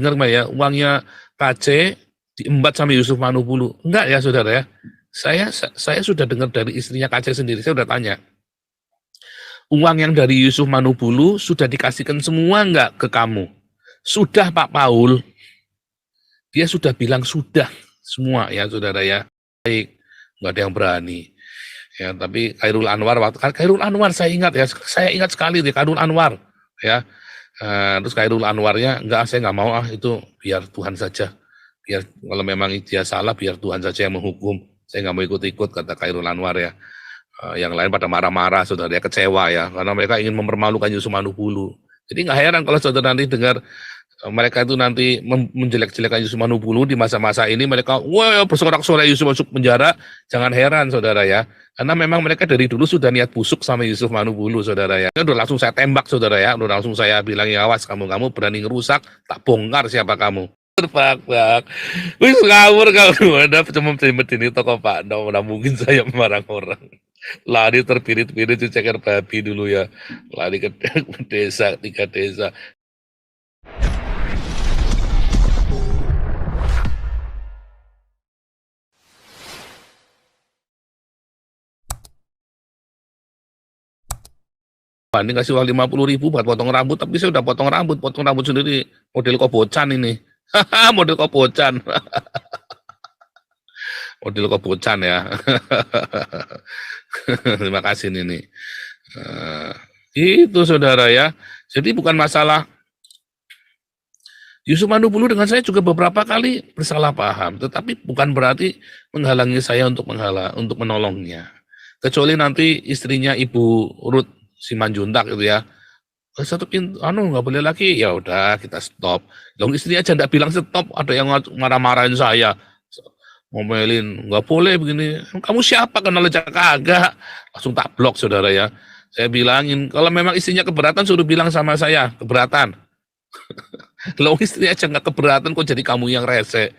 dengar nggak ya, uangnya KC diembat sama Yusuf Manubulu? Enggak ya saudara ya. Saya sudah dengar dari istrinya KC sendiri, saya sudah tanya. Uang yang dari Yusuf Manubulu sudah dikasihkan semua enggak ke kamu? Sudah Pak Paul. Dia sudah bilang sudah semua ya saudara ya. Baik, nggak ada yang berani. Ya, tapi Khairul Anwar saya ingat ya, saya ingat sekali deh Khairul Anwar ya. Terus Khairul Anwarnya enggak, saya nggak mau itu biar Tuhan saja. Biar kalau memang dia salah biar Tuhan saja yang menghukum. Saya nggak mau ikut-ikut kata Khairul Anwar ya. Yang lain pada marah-marah, saudara dia kecewa ya, karena mereka ingin mempermalukan Yusuf Manubulu. Jadi nggak heran kalau saudara nanti dengar mereka itu nanti menjelek-jelekan Yusuf Manubulu di masa-masa ini, mereka wah bersorak-sorai Yusuf masuk penjara. Jangan heran saudara ya, karena memang mereka dari dulu sudah niat busuk sama Yusuf Manubulu saudara ya. Udah langsung saya tembak saudara ya, udah langsung saya bilang ya awas kamu berani ngerusak, tak bongkar siapa kamu. Pak, wis ngawur kamu, ada cuma ini toko Pak, nggak mungkin saya memarah orang. Lari terpirit-pirit di ceker babi dulu ya, lari ke desa, 3 desa. Banding kasih uang 50.000 buat potong rambut, tapi saya udah potong rambut sendiri, model kobocan ini. Model kobocan. Model kobocan ya. Terima kasih Nini. Itu saudara ya. Jadi bukan masalah Yusuf Manubulu dengan saya juga beberapa kali bersalah paham, tetapi bukan berarti menghalangi saya untuk menolongnya. Kecuali nanti istrinya Ibu Ruth Simanjuntak gitu ya. Satu pintu, nggak boleh lagi, ya udah kita stop. Dong istri aja nggak bilang stop, ada yang marah-marahin saya, ngomelin, nggak boleh begini. Kamu siapa kenal aja kagak? Langsung tak blok saudara ya. Saya bilangin, kalau memang istrinya keberatan suruh bilang sama saya, keberatan. Lo istrinya aja nggak keberatan kok jadi kamu yang rese.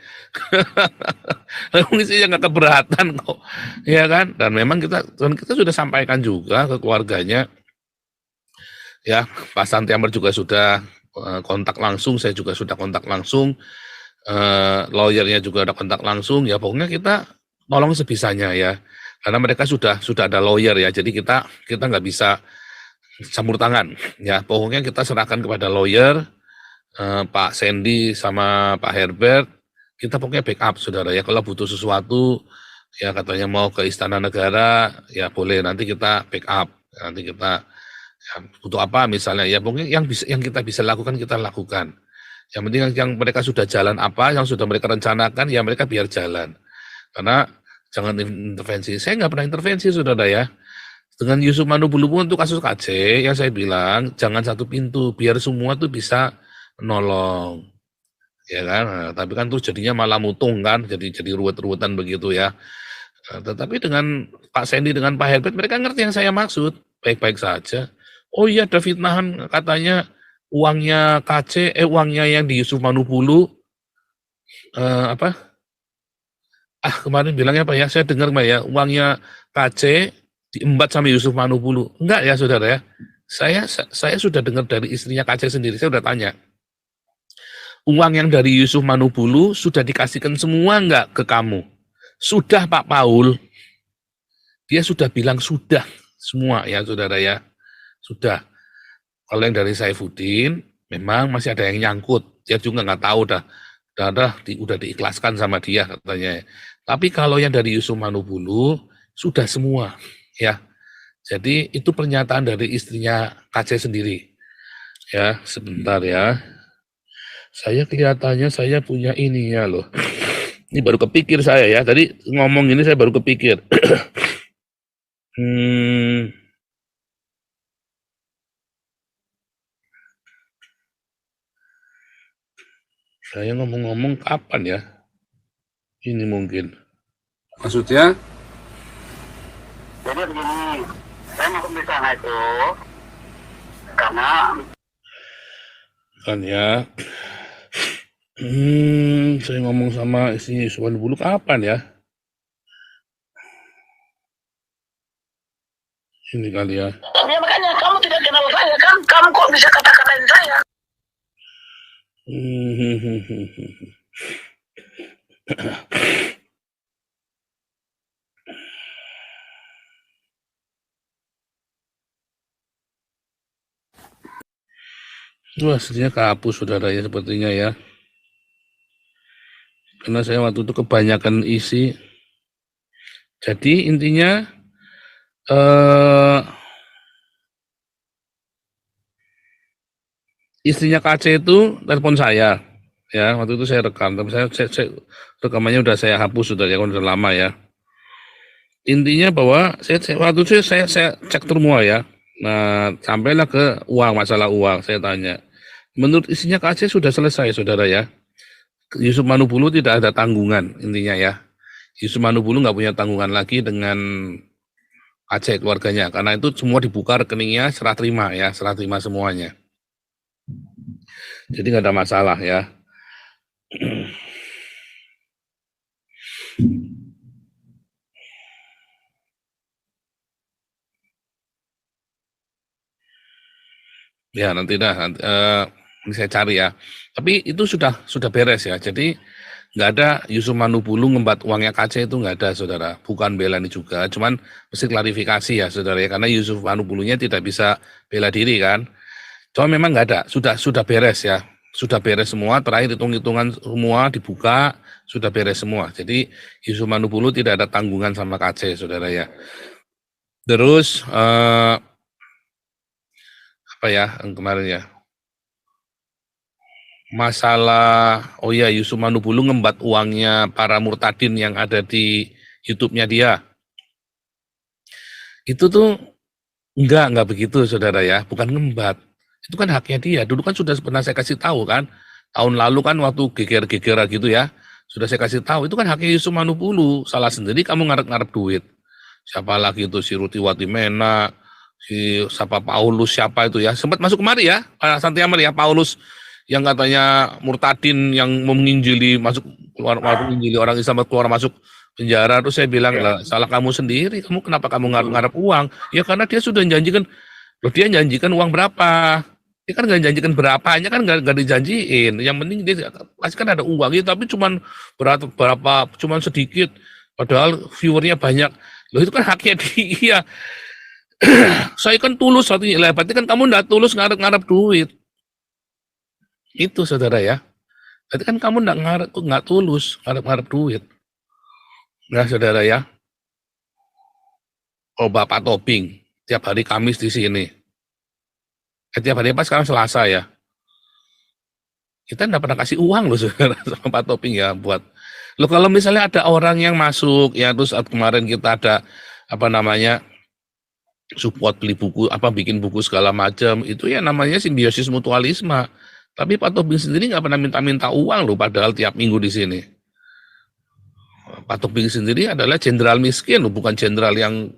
Lo istrinya nggak keberatan kok, ya kan? Dan memang kita sudah sampaikan juga ke keluarganya. Ya, Pak Santiamer juga sudah kontak langsung, saya juga sudah kontak langsung, lawyernya juga ada kontak langsung, ya pokoknya kita tolong sebisanya ya, karena mereka sudah ada lawyer ya, jadi kita nggak bisa campur tangan, ya pokoknya kita serahkan kepada lawyer, Pak Sandy sama Pak Herbert, kita pokoknya backup saudara ya, kalau butuh sesuatu, ya katanya mau ke Istana Negara, ya boleh nanti kita backup, nanti kita ya, butuh apa misalnya ya pokoknya yang kita bisa lakukan kita lakukan. Yang penting yang mereka sudah jalan apa yang sudah mereka rencanakan ya mereka biar jalan. Karena jangan intervensi. Saya nggak pernah intervensi saudara ya. Dengan Yusuf Manubulu untuk kasus KC yang saya bilang jangan satu pintu biar semua tuh bisa menolong. Ya kan, nah, tapi kan terus jadinya malah mutung kan, jadi ruwet-ruwetan begitu ya. Tetapi dengan Pak Sandy dengan Pak Herbert mereka ngerti yang saya maksud, baik-baik saja. Oh iya ada fitnahan katanya uangnya uangnya yang di Yusuf Manubulu kemarin bilangnya apa ya, saya dengar Mbak ya, uangnya KC diembat sama Yusuf Manubulu. Enggak ya saudara ya. Saya sudah dengar dari istrinya KC sendiri, saya sudah tanya. Uang yang dari Yusuf Manubulu sudah dikasihkan semua enggak ke kamu? Sudah Pak Paul. Dia sudah bilang sudah semua ya saudara ya. Sudah. Kalau yang dari Saifuddin, memang masih ada yang nyangkut. Dia juga nggak tahu udah diikhlaskan sama dia katanya. Tapi kalau yang dari Yusuf Manubulu, sudah semua. Ya. Jadi itu pernyataan dari istrinya KC sendiri. Ya, sebentar ya. Saya kelihatannya saya punya ini ya loh. Ini baru kepikir saya ya. Tadi ngomong ini saya baru kepikir. Saya ngomong-ngomong kapan ya? Ini mungkin. Maksudnya? Jadi begini, saya mau ke sana itu karena kan ya. Saya ngomong sama istri Yusuf Manubulu kapan ya? Ini kali ya. Ya makanya kamu tidak kenal saya kan, kamu kok bisa kata-katain saya? Wah, aslinya kapus saudara ya sepertinya ya. Karena saya waktu itu kebanyakan isi. Jadi intinya istrinya KC itu telepon saya. Ya, waktu itu saya rekam, tapi saya rekamannya udah saya hapus sudah ya, udah lama ya. Intinya bahwa waktu itu saya cek semua ya. Nah, sampailah ke uang, masalah uang, saya tanya. Menurut isinya KC sudah selesai, saudara ya. Yusuf Manubulu tidak ada tanggungan, intinya ya. Yusuf Manubulu nggak punya tanggungan lagi dengan KC keluarganya, karena itu semua dibuka rekeningnya, serah terima ya, serah terima semuanya. Jadi nggak ada masalah ya. Ya nanti dah, ini saya cari ya. Tapi itu sudah beres ya. Jadi nggak ada Yusuf Manubulu ngembat uangnya KC itu nggak ada, saudara. Bukan bela ini juga, cuman mesti klarifikasi ya, saudara ya. Karena Yusuf Manubulunya tidak bisa bela diri kan. Cuma memang nggak ada, sudah beres ya. Sudah beres semua, terakhir hitung-hitungan semua dibuka, sudah beres semua. Jadi Yusuf Manubulu tidak ada tanggungan sama KC, saudara ya. Terus apa ya yang kemarin ya? Masalah, oh ya, Yusuf Manubulu ngembat uangnya para murtadin yang ada di YouTube-nya dia. Itu tuh enggak begitu, saudara ya, bukan ngembat. Itu kan haknya dia. Dulu kan sudah pernah saya kasih tahu kan, tahun lalu kan waktu geger-geger gitu ya, sudah saya kasih tahu, itu kan haknya Yusuf Manubulu, salah sendiri kamu ngarep-ngarep duit. Siapa lagi itu, si Rutiwati Mena, si siapa Paulus, siapa itu ya, sempat masuk kemari ya, Santiamer ya, Paulus, yang katanya murtadin yang menginjili masuk keluar menginjili orang Islam keluar masuk penjara. Terus saya bilang, lah salah kamu sendiri, kamu kenapa kamu ngarep-ngarep uang? Ya karena dia sudah janjikan, loh dia janjikan uang berapa? Dia kan nggak janjikan berapanya, kan nggak dijanjiin. Yang penting dia pasti kan ada uang, ya, tapi cuman berapa cuman sedikit, padahal viewernya banyak. Loh itu kan haknya dia. Saya kan tulus satunya, lah berarti kan kamu nggak tulus ngarep-ngarep duit. Itu saudara ya. Berarti kan kamu nggak tulus ngarep-ngarep duit. Nah saudara ya. Oh Bapak Tobing, tiap hari Kamis di sini. Tiap hari pas sekarang Selasa ya. Kita nggak pernah kasih uang loh saudara sama Pak Tobing ya buat. Loh kalau misalnya ada orang yang masuk ya, terus kemarin kita ada apa namanya support beli buku, apa bikin buku segala macam, itu ya namanya simbiosis mutualisme. Tapi Pak Tobing sendiri nggak pernah minta-minta uang loh, padahal tiap minggu di sini. Pak Tobing sendiri adalah jenderal miskin loh, bukan jenderal yang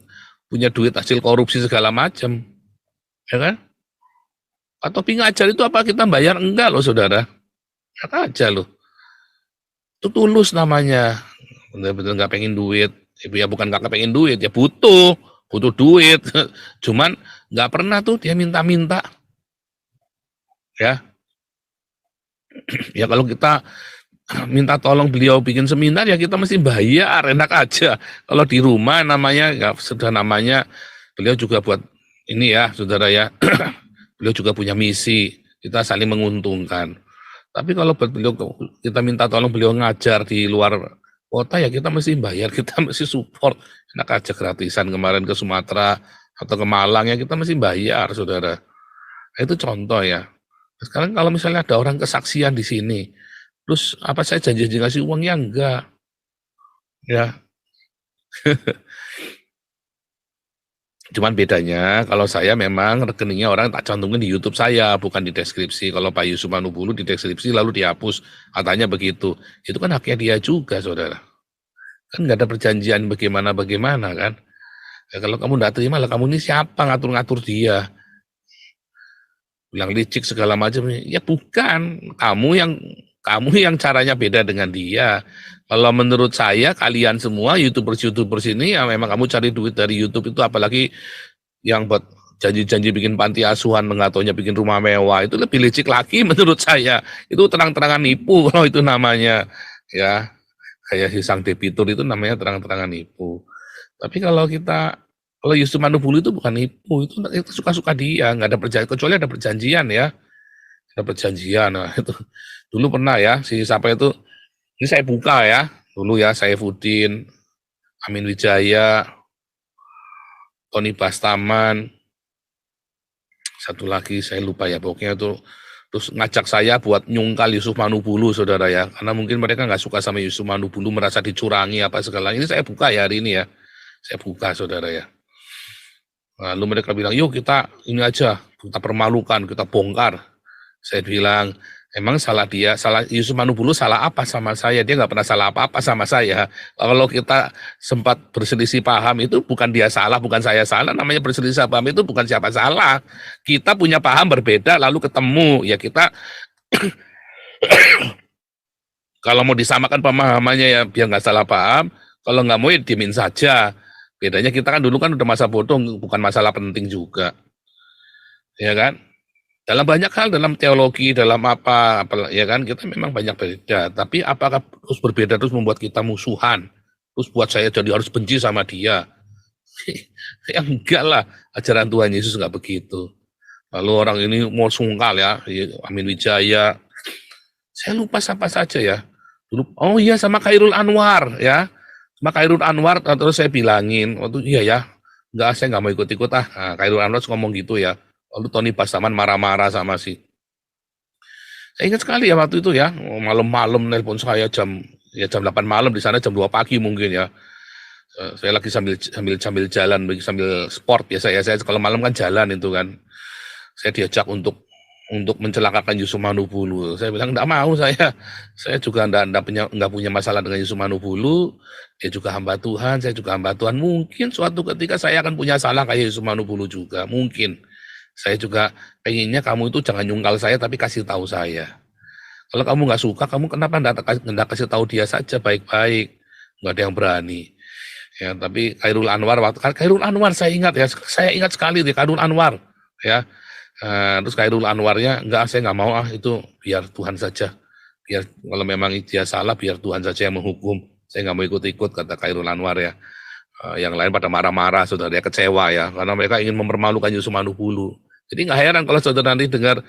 punya duit hasil korupsi segala macam, ya kan? Pak Tobing ngajar itu apa kita bayar? Enggak loh saudara, kata aja loh. Itu tulus namanya, betul-betul nggak pengen duit. Ya bukan nggak pengen duit, ya butuh duit. Cuman nggak pernah tuh dia minta-minta, ya. Ya kalau kita minta tolong beliau bikin seminar ya kita mesti bayar, enak aja. Kalau di rumah namanya ya sudah namanya beliau juga buat ini ya saudara ya, beliau juga punya misi, kita saling menguntungkan. Tapi kalau buat beliau kita minta tolong beliau ngajar di luar kota ya kita mesti bayar, kita mesti support. Enak aja gratisan kemarin ke Sumatera atau ke Malang ya kita mesti bayar saudara. Itu contoh ya. Sekarang kalau misalnya ada orang kesaksian di sini, terus apa saya janji ngasih uangnya enggak, ya. Cuman bedanya kalau saya memang rekeningnya orang tak cantumkan di YouTube saya, bukan di deskripsi. Kalau Pak Yusuf Manubulu di deskripsi lalu dihapus, katanya begitu. Itu kan haknya dia juga, saudara. Kan nggak ada perjanjian bagaimana kan. Ya, kalau kamu nggak terima lah kamu ini siapa ngatur-ngatur dia. Bilang licik segala macam, ya bukan, kamu yang caranya beda dengan dia. Kalau menurut saya kalian semua YouTubers ini ya memang kamu cari duit dari YouTube itu, apalagi yang buat janji-janji bikin panti asuhan, nggak taunya bikin rumah mewah, itu lebih licik lagi menurut saya. Itu terang-terangan nipu kalau itu namanya, ya. Kayak si sang debitur itu namanya terang-terangan nipu. Tapi kalau Yusuf Manubulu itu bukan nipu, itu suka-suka dia, nggak ada perjanjian, kecuali ada perjanjian ya, ada perjanjian. Nah, itu dulu pernah ya, siapa itu, ini saya buka ya, dulu ya, Saifuddin, Amin Wijaya, Tony Bastaman, satu lagi saya lupa ya, pokoknya itu terus ngajak saya buat nyungkal Yusuf Manubulu, saudara ya, karena mungkin mereka nggak suka sama Yusuf Manubulu, merasa dicurangi apa segala. Ini saya buka ya hari ini ya, saya buka saudara ya. Lalu mereka bilang, yuk kita ini aja, kita permalukan, kita bongkar. Saya bilang, emang salah dia, salah Yusuf Manubulu salah apa sama saya? Dia nggak pernah salah apa-apa sama saya. Kalau kita sempat berselisih paham itu bukan dia salah, bukan saya salah. Namanya berselisih paham itu bukan siapa salah. Kita punya paham berbeda, lalu ketemu. Ya kita, kalau mau disamakan pemahamannya ya biar nggak salah paham. Kalau nggak mau ya diemin saja. Bedanya kita kan dulu kan udah masa bodoh, bukan masalah penting juga. Ya kan? Dalam banyak hal, dalam teologi, dalam apa ya kan, kita memang banyak beda. Tapi apakah terus berbeda terus membuat kita musuhan? Terus buat saya jadi harus benci sama dia? Ya enggak lah, ajaran Tuhan Yesus enggak begitu. Lalu orang ini mau sungkal ya, Amin Wijaya. Saya lupa siapa saja ya. Dulu, oh iya sama Khairul Anwar ya. Sama Khairul Anwar, terus saya bilangin, waktu iya ya, enggak, saya enggak mau ikut-ikut ah. Nah, Khairul Anwar ngomong gitu ya. Lalu Tony Bastaman marah-marah sama saya ingat sekali ya waktu itu ya, malam-malam nelpon saya jam 8 malam, di sana jam 2 pagi mungkin ya. Saya lagi sambil jalan, sambil sport ya saya kalau malam kan jalan itu kan. Saya diajak untuk mencelakakan Yusuf Manubulu. Saya bilang enggak mau saya juga enggak punya masalah dengan Yusuf Manubulu. Dia juga hamba Tuhan, saya juga hamba Tuhan. Mungkin suatu ketika saya akan punya salah kayak Yusuf Manubulu juga, mungkin. Saya juga pengennya kamu itu jangan nyungkal saya, tapi kasih tahu saya. Kalau kamu nggak suka, kamu kenapa nggak kasih tahu dia saja baik-baik? Nggak ada yang berani. Ya, tapi Khairul Anwar saya ingat sekali deh Khairul Anwar. Ya, terus Khairul Anwarnya saya nggak mau itu biar Tuhan saja. Biar kalau memang dia salah, biar Tuhan saja yang menghukum. Saya nggak mau ikut-ikut kata Khairul Anwar ya. Yang lain pada marah-marah, saudara, dia kecewa ya, karena mereka ingin mempermalukan Yusuf Manubulu. Jadi nggak heran kalau saudara nanti dengar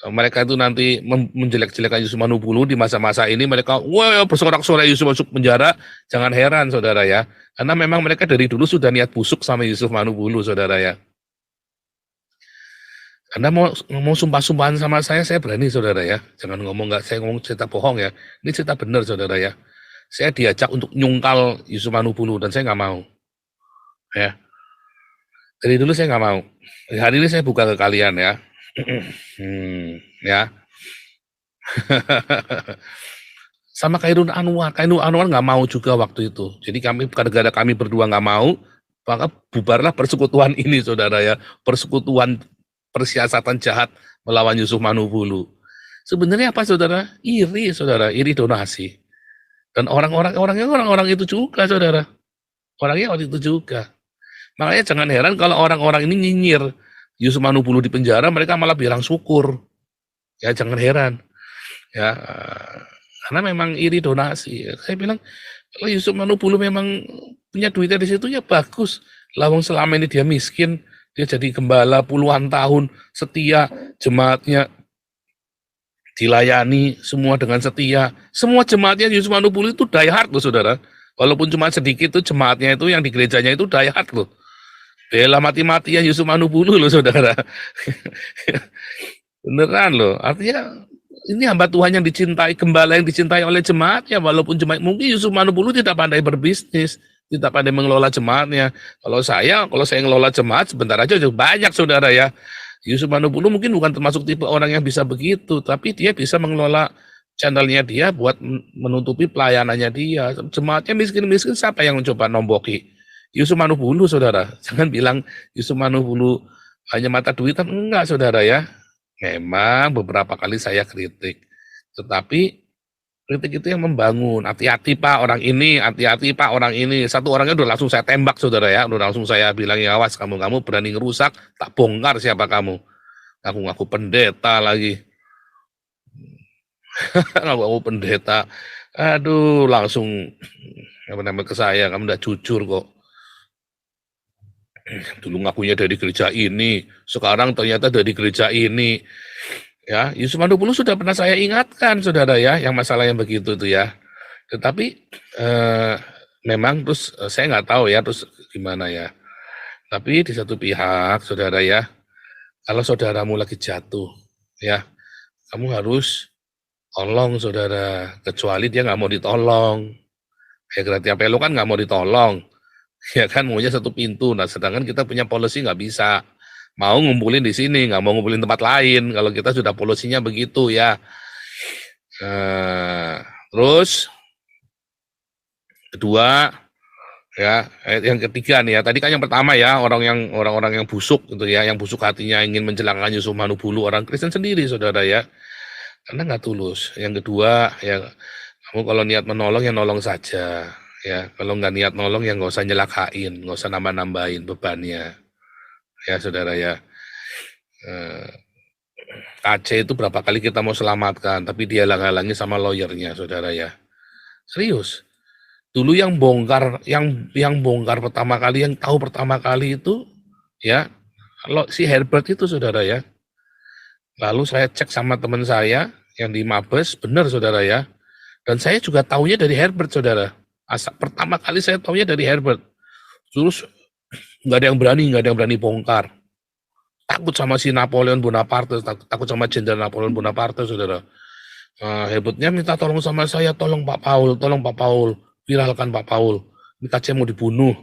mereka itu nanti menjelek-jelekan Yusuf Manubulu di masa-masa ini, mereka wah bersorak-sorai Yusuf masuk penjara. Jangan heran saudara ya, karena memang mereka dari dulu sudah niat busuk sama Yusuf Manubulu saudara ya. Anda mau sumpah-sumpahan sama saya berani saudara ya. Jangan saya ngomong cerita bohong ya. Ini cerita benar saudara ya. Saya diajak untuk nyungkal Yusuf Manubulu dan saya nggak mau. Ya. Dari dulu saya nggak mau. Hari ini saya buka ke kalian ya. Ya. Sama Khairul Anwar nggak mau juga waktu itu. Jadi gara-gara kami berdua nggak mau, maka bubarlah persekutuan ini saudara ya. Persekutuan persiasatan jahat melawan Yusuf Manubulu. Sebenarnya apa saudara? Iri saudara, iri donasi. Dan orang-orang itu juga saudara. Orangnya waktu itu juga. Makanya jangan heran kalau orang-orang ini nyinyir Yusuf Manubulu di penjara, mereka malah bilang syukur. Ya jangan heran. Ya, karena memang iri donasi. Saya bilang kalau Yusuf Manubulu memang punya duitnya di situ ya bagus. Lawang selama ini dia miskin, dia jadi gembala puluhan tahun, setia, jemaatnya dilayani semua dengan setia. Semua jemaatnya Yusuf Manubulu itu die hard loh saudara. Walaupun cuma sedikit tuh jemaatnya itu yang di gerejanya itu die hard loh. Bela mati-matian Yusuf Manubulu loh saudara. Beneran loh. Artinya ini hamba Tuhan yang dicintai, gembala yang dicintai oleh jemaatnya. Walaupun jemaat, mungkin Yusuf Manubulu tidak pandai berbisnis, tidak pandai mengelola jemaatnya. Kalau saya ngelola jemaat sebentar aja banyak saudara ya. Yusuf Manubulu mungkin bukan termasuk tipe orang yang bisa begitu, tapi dia bisa mengelola channelnya dia buat menutupi pelayanannya dia. Jemaatnya miskin-miskin, siapa yang mencoba nomboki? Yusuf Manubulu saudara. Jangan bilang Yusuf Manubulu hanya mata duitan, enggak saudara ya. Memang beberapa kali saya kritik, tetapi Kritik itu yang membangun. Hati-hati Pak orang ini, hati-hati Pak orang ini. Satu orangnya udah langsung saya tembak saudara ya, udah langsung saya bilang ya awas kamu berani ngerusak, tak bongkar siapa kamu. Ngaku-ngaku pendeta lagi, ngaku-ngaku pendeta. Aduh langsung apa namanya ke saya, kamu udah jujur kok. Dulu ngakunya dari gereja ini, sekarang ternyata dari gereja ini. Ya, Yusuf Mandupulu sudah pernah saya ingatkan, saudara ya, yang masalah yang begitu itu ya. Tetapi memang terus saya nggak tahu ya, terus gimana ya. Tapi di satu pihak, saudara ya, kalau saudaramu lagi jatuh, ya, kamu harus tolong saudara, kecuali dia nggak mau ditolong. Ya berarti apa lo kan nggak mau ditolong, ya kan maunya satu pintu. Nah, sedangkan kita punya policy nggak bisa. Mau ngumpulin di sini, nggak mau ngumpulin tempat lain. Kalau kita sudah polisinya begitu ya. Terus kedua ya, yang ketiga nih ya. Tadi kan yang pertama ya, orang-orang yang busuk gitu ya, yang busuk hatinya ingin mencelakakan Yusuf Manupulu, orang Kristen sendiri saudara ya. Karena nggak tulus. Yang kedua ya, kamu kalau niat menolong ya nolong saja ya. Kalau nggak niat nolong ya nggak usah nyelakain, nggak usah nambah-nambahin bebannya. Ya saudara ya, KC itu berapa kali kita mau selamatkan, tapi dia halang-halangi sama lawyernya saudara ya. Serius. Dulu yang bongkar pertama kali, yang tahu pertama kali itu ya, kalau si Herbert itu saudara ya. Lalu saya cek sama teman saya yang di Mabes, benar saudara ya. Dan saya juga taunya dari Herbert saudara. Pertama kali saya taunya dari Herbert. Terus nggak ada yang berani bongkar. Takut sama si Napoleon Bonaparte, takut sama Jenderal Napoleon Bonaparte, saudara. Hebatnya minta tolong sama saya, tolong Pak Paul, viralkan Pak Paul. Ini KC mau dibunuh.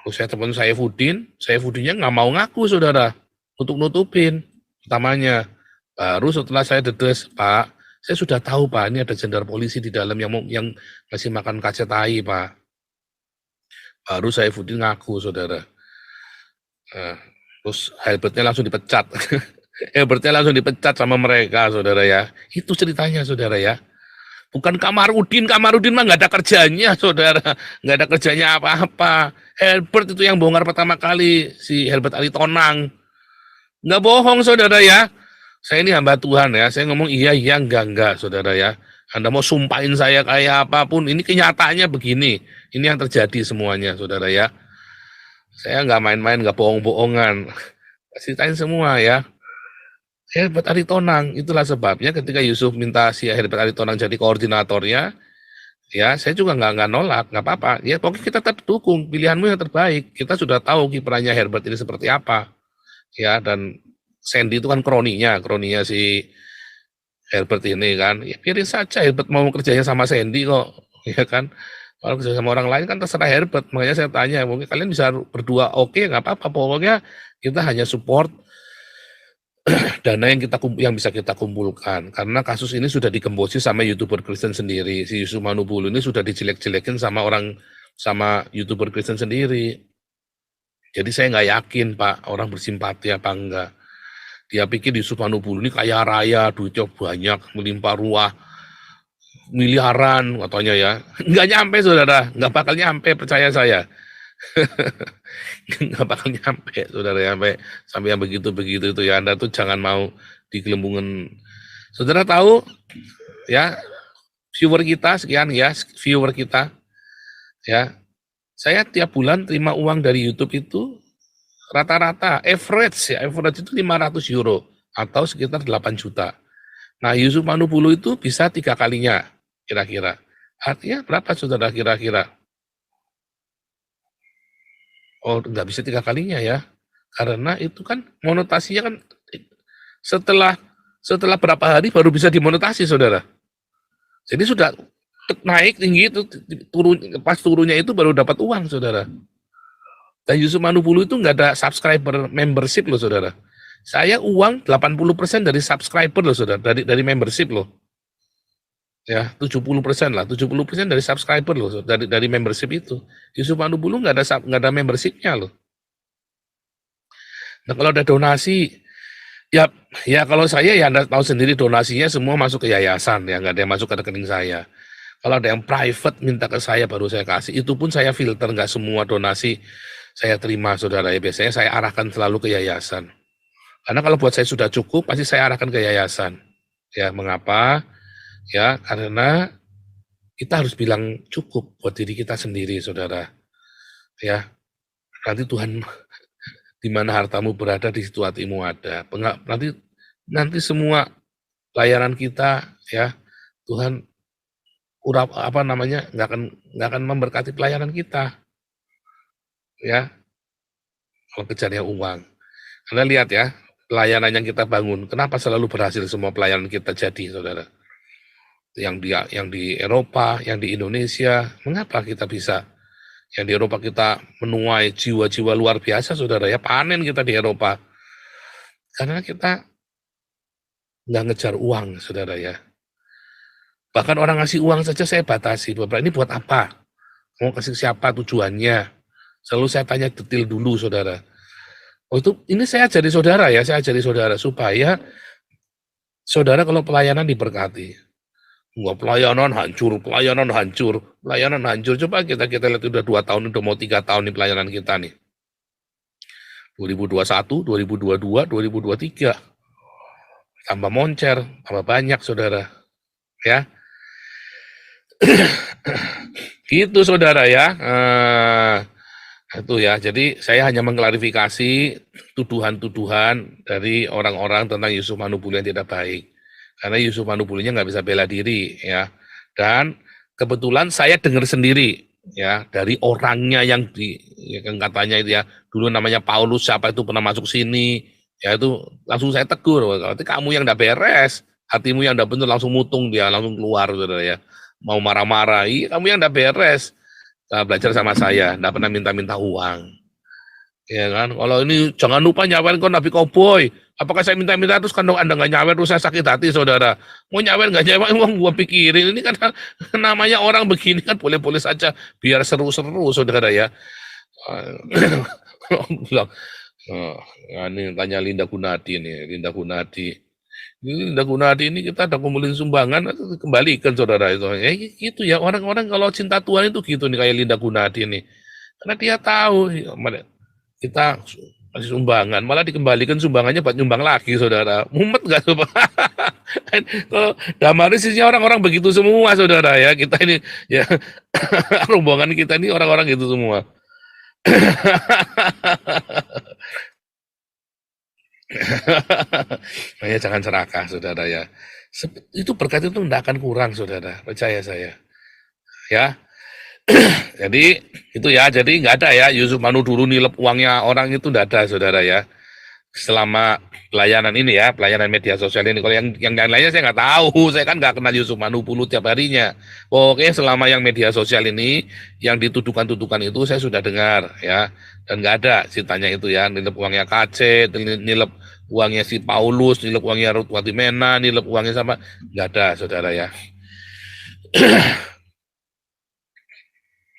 Terus saya telepon Saifuddinnya nggak mau ngaku, saudara, untuk nutupin pertamanya. Baru setelah saya dedes, Pak, saya sudah tahu Pak, ini ada jenderal polisi di dalam yang ngasih makan KC tai, Pak. Baru Saifuddin ngaku, saudara. Terus Herbertnya langsung dipecat. Herbertnya langsung dipecat sama mereka, saudara ya. Itu ceritanya, saudara ya. Bukan Kamarudin mah nggak ada kerjanya, saudara. Nggak ada kerjanya apa-apa. Herbert itu yang bongkar pertama kali, si Herbert Ali Tonang. Nggak bohong, saudara ya. Saya ini hamba Tuhan ya. Saya ngomong iya, enggak, saudara ya. Anda mau sumpahin saya kayak apapun, ini kenyataannya begini. Ini yang terjadi semuanya, saudara ya. Saya nggak main-main, nggak bohong-bohongan. Ceritain semua ya. Herbert Aritonang, itulah sebabnya ketika Yusuf minta si Herbert Aritonang jadi koordinatornya, ya saya juga nggak nolak, nggak apa-apa. Ya pokoknya kita tetap dukung, pilihanmu yang terbaik. Kita sudah tahu kiprahnya Herbert ini seperti apa. Ya, dan Sandy itu kan kroninya si Herbert ini kan. Ya biarin saja Herbert mau kerjanya sama Sandy kok, ya kan. Kalau kerja sama orang lain kan terserah Herbert. Makanya saya tanya, mungkin kalian bisa berdua oke, nggak apa-apa. Pokoknya kita hanya support dana yang bisa kita kumpulkan. Karena kasus ini sudah digembosi sama YouTuber Kristen sendiri. Si Yusuf Manupulu ini sudah dijelek-jelekin sama YouTuber Kristen sendiri. Jadi saya nggak yakin Pak, orang bersimpati apa enggak. Dia pikir Yusuf Manupulu ini kaya raya, duitnya banyak, melimpah ruah, miliaran katanya ya. Nggak nyampe saudara, nggak bakal nyampe, percaya saya. Nggak bakal nyampe saudara, sampai yang begitu-begitu itu ya. Anda tuh jangan mau digelembungin. Saudara tahu ya, viewer kita sekian ya, viewer kita ya. Saya tiap bulan terima uang dari YouTube itu rata-rata average itu 500 euro atau sekitar 8 juta. Nah, Yusuf Manupulu itu bisa 3 kalinya kira-kira. Artinya berapa saudara kira-kira? Oh, nggak bisa 3 kalinya ya. Karena itu kan monetasinya kan setelah berapa hari baru bisa dimonetasi, saudara. Jadi sudah naik tinggi itu pas turunnya itu baru dapat uang, saudara. Dan Yusuf Manupulu itu nggak ada subscriber membership loh, saudara. Saya uang 80% dari subscriber loh, saudara, dari membership loh. Ya, 70% lah, 70% dari subscriber loh, dari membership itu. Yusuf Manupulu nggak ada membershipnya loh. Nah, kalau ada donasi Ya, ya kalau saya ya Anda tahu sendiri donasinya semua masuk ke yayasan ya, nggak ada yang masuk ke rekening saya. Kalau ada yang private minta ke saya baru saya kasih, itu pun saya filter, nggak semua donasi saya terima saudara ya. Biasanya saya arahkan selalu ke yayasan. Karena kalau buat saya sudah cukup, pasti saya arahkan ke yayasan. Ya, mengapa? Ya, karena kita harus bilang cukup buat diri kita sendiri saudara. Ya, nanti Tuhan di mana hartamu berada di situ hatimu ada. Nanti nanti semua layanan kita ya Tuhan urap apa namanya nggak akan memberkati pelayanan kita ya kalau kejarnya uang. Anda lihat ya pelayanan yang kita bangun, kenapa selalu berhasil semua pelayanan kita jadi, saudara? Yang di Eropa, yang di Indonesia, mengapa kita bisa? Yang di Eropa kita menuai jiwa-jiwa luar biasa, saudara ya, panen kita di Eropa. Karena kita nggak ngejar uang, saudara ya. Bahkan orang ngasih uang saja saya batasi, Bapak ini buat apa? Mau kasih siapa tujuannya? Selalu saya tanya detail dulu, saudara. Oh itu, ini saya ajari saudara ya, saya ajari saudara supaya saudara kalau pelayanan diberkati. Wah pelayanan hancur, pelayanan hancur, pelayanan hancur. Coba kita lihat udah 2 tahun, udah mau 3 tahun nih pelayanan kita nih. 2021, 2022, 2023. Tambah moncer, tambah banyak saudara. Ya, gitu saudara ya. Itu ya, jadi saya hanya mengklarifikasi tuduhan-tuduhan dari orang-orang tentang Yusuf Manubuli yang tidak baik. Karena Yusuf Manubulinya nggak bisa bela diri ya. Dan kebetulan saya dengar sendiri ya dari orangnya yang katanya itu ya, dulu namanya Paulus siapa itu pernah masuk sini, ya itu langsung saya tegur, berarti kamu yang nggak beres, hatimu yang nggak benar, langsung mutung dia, langsung keluar saudara ya. Mau marah-marah, kamu yang nggak beres. Belajar sama saya, nggak pernah minta-minta uang. Ya kan, kalau ini jangan lupa nyawer kok Nabi Koboy. Apakah saya minta-minta terus kan Anda nggak nyawer terus saya sakit hati saudara. Mau nyawer nggak nyawer, uang gua pikirin. Ini kan namanya orang begini kan boleh-boleh saja biar seru-seru saudara ya. Bilang, ini tanya Linda Gunadi nih, Linda Gunadi. Ini Linda Gunadi ini kita ada kumpulin sumbangan, kembalikan saudara itu. Ya gitu ya, orang-orang kalau cinta Tuhan itu gitu nih kayak Linda Gunadi nih. Karena dia tahu kita kasih sumbangan, malah dikembalikan sumbangannya buat nyumbang lagi saudara. Mumet nggak coba? Kalau Damaris isinya orang-orang begitu semua saudara ya. Kita ini ya rombongan kita ini orang-orang gitu semua. Makanya jangan serakah saudara ya. Itu berkat itu tidak akan kurang saudara, percaya saya. Ya, jadi itu ya, jadi nggak ada ya Yusuf Manu dulu nilep uangnya orang itu nggak ada saudara ya. Selama pelayanan ini ya, pelayanan media sosial ini. Kalau yang lain-lainnya saya nggak tahu, saya kan nggak kenal Yusuf Manu Pulu tiap harinya. Oke, selama yang media sosial ini, yang dituduhkan-tuduhkan itu saya sudah dengar ya, dan nggak ada ceritanya itu ya, nilep uangnya KC, nilep uangnya si Paulus, nilep uangnya Ruth Watimena, nilep uangnya sama, nggak ada saudara ya,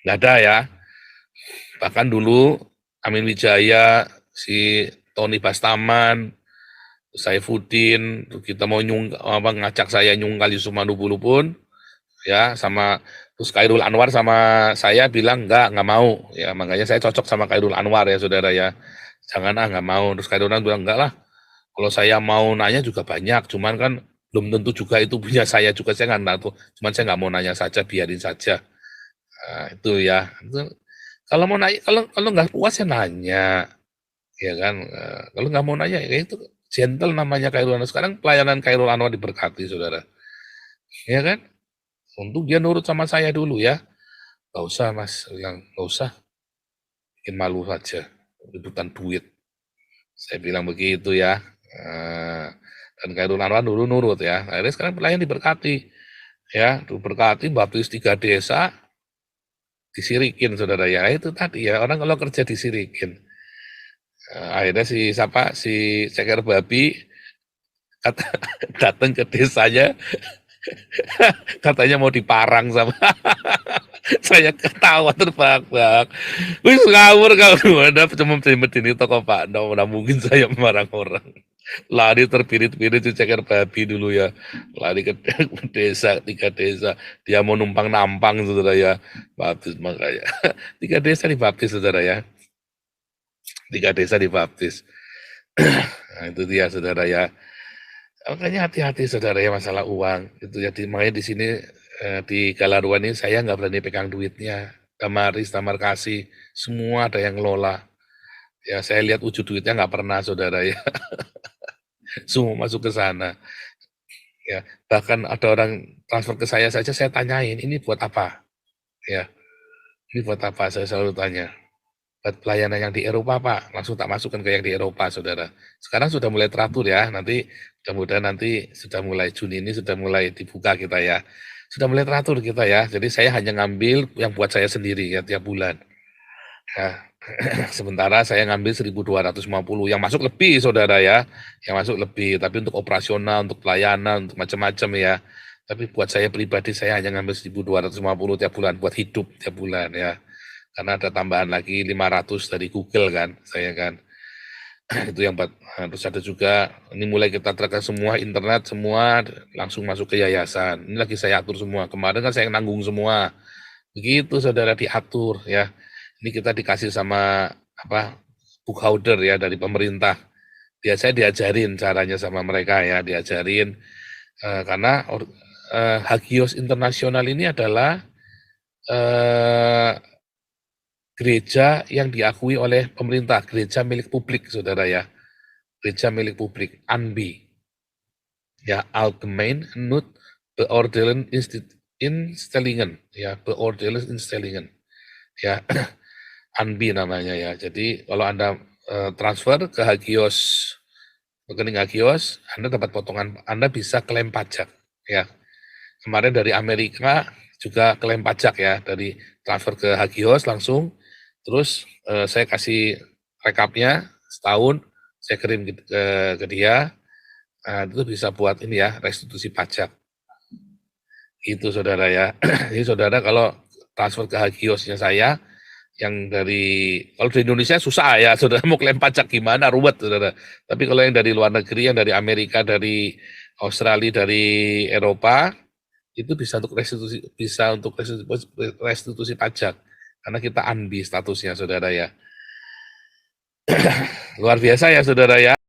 nggak ada ya. Bahkan dulu Amin Wijaya, si Tony Bastaman, Saifuddin, kita mau ngajak saya nyungkal Yusuf Manubulu pun, ya sama terus Khairul Anwar sama saya bilang nggak mau, ya makanya saya cocok sama Khairul Anwar ya saudara ya, jangan nggak mau. Terus Khairul Anwar bilang enggak lah, kalau saya mau nanya juga banyak, cuman kan belum tentu juga itu punya saya juga, saya nggak tahu, cuman saya nggak mau nanya saja, biarin saja. Nah, itu ya, itu, kalau mau nanya, kalau nggak puas ya nanya, ya kan. Kalau nggak mau nanya ya itu gentle namanya Khairul Anwar. Sekarang pelayanan Khairul Anwar diberkati saudara, ya kan. Untuk dia nurut sama saya dulu ya, nggak usah mas, yang nggak usah, bikin malu saja, rebutan duit. Saya bilang begitu ya. Dan Khairul Anwar dulu nurut ya. Akhirnya sekarang pelayan diberkati, ya diberkati, baptis 3 desa, disirikin saudara ya. Itu tadi ya, orang kalau kerja disirikin. Akhirnya si Ceker Babi datang ke desanya, katanya mau diparang sama saya, ketawa terbak-bak. Wis ngawur kau, ada cuma ini toko Pak, nah mungkin saya marah orang. Lari terpirit-pirit di ceker babi dulu ya. Lari ke desa, 3 desa. Dia mau numpang nampang saudara ya. Baptis makanya. 3 desa dibaptis saudara ya. 3 desa dibaptis. Nah, itu dia saudara ya. Makanya hati-hati saudara ya masalah uang. Itu ya makanya di sini di Galaruan ini saya nggak berani pegang duitnya. Tamaris, Tamar Kasih, semua ada yang ngelola. Ya saya lihat wujud duitnya nggak pernah saudara ya. Semua masuk ke sana. Ya, bahkan ada orang transfer ke saya saja saya tanyain, "Ini buat apa?" Ya, "Ini buat apa?" Saya selalu tanya. "Buat pelayanan yang di Eropa, Pak." Langsung tak masukkan ke yang di Eropa, Saudara. Sekarang sudah mulai teratur ya, nanti mudah-mudahan nanti sudah mulai Juni ini sudah mulai dibuka kita ya. Sudah mulai teratur kita ya, jadi saya hanya ngambil yang buat saya sendiri ya tiap bulan. Ya, sementara saya ngambil 1.250, yang masuk lebih saudara ya, yang masuk lebih, tapi untuk operasional, untuk pelayanan, untuk macam-macam ya. Tapi buat saya pribadi saya hanya ngambil 1.250 tiap bulan, buat hidup tiap bulan ya. Karena ada tambahan lagi 500 dari Google kan, saya kan. Itu yang terus ada juga, ini mulai kita track semua internet, semua langsung masuk ke yayasan. Ini lagi saya atur semua, kemarin kan saya nanggung semua. Begitu saudara diatur ya. Ini kita dikasih sama bookholder ya dari pemerintah. Saya diajarin caranya sama mereka ya, diajarin karena Hagios Internasional ini adalah gereja yang diakui oleh pemerintah, gereja milik publik saudara ya, gereja milik publik, ANBI ya, Algemeen Nut Beoordeling Instellingen ya, Beoordeling Instellingen ya. ANBI namanya ya. Jadi kalau Anda transfer ke Hagios, rekening Hagios, Anda dapat potongan, Anda bisa klaim pajak ya. Kemarin dari Amerika juga klaim pajak ya, dari transfer ke Hagios langsung, terus saya kasih rekapnya setahun, saya kirim ke dia, itu bisa buat ini ya, restitusi pajak. Itu saudara ya. Jadi saudara kalau transfer ke Hagiosnya saya, yang kalau di Indonesia susah ya, saudara mau klaim pajak gimana, ruwet saudara. Tapi kalau yang dari luar negeri, yang dari Amerika, dari Australia, dari Eropa, itu bisa untuk restitusi pajak, karena kita ANBI statusnya saudara ya. Luar biasa ya saudara ya.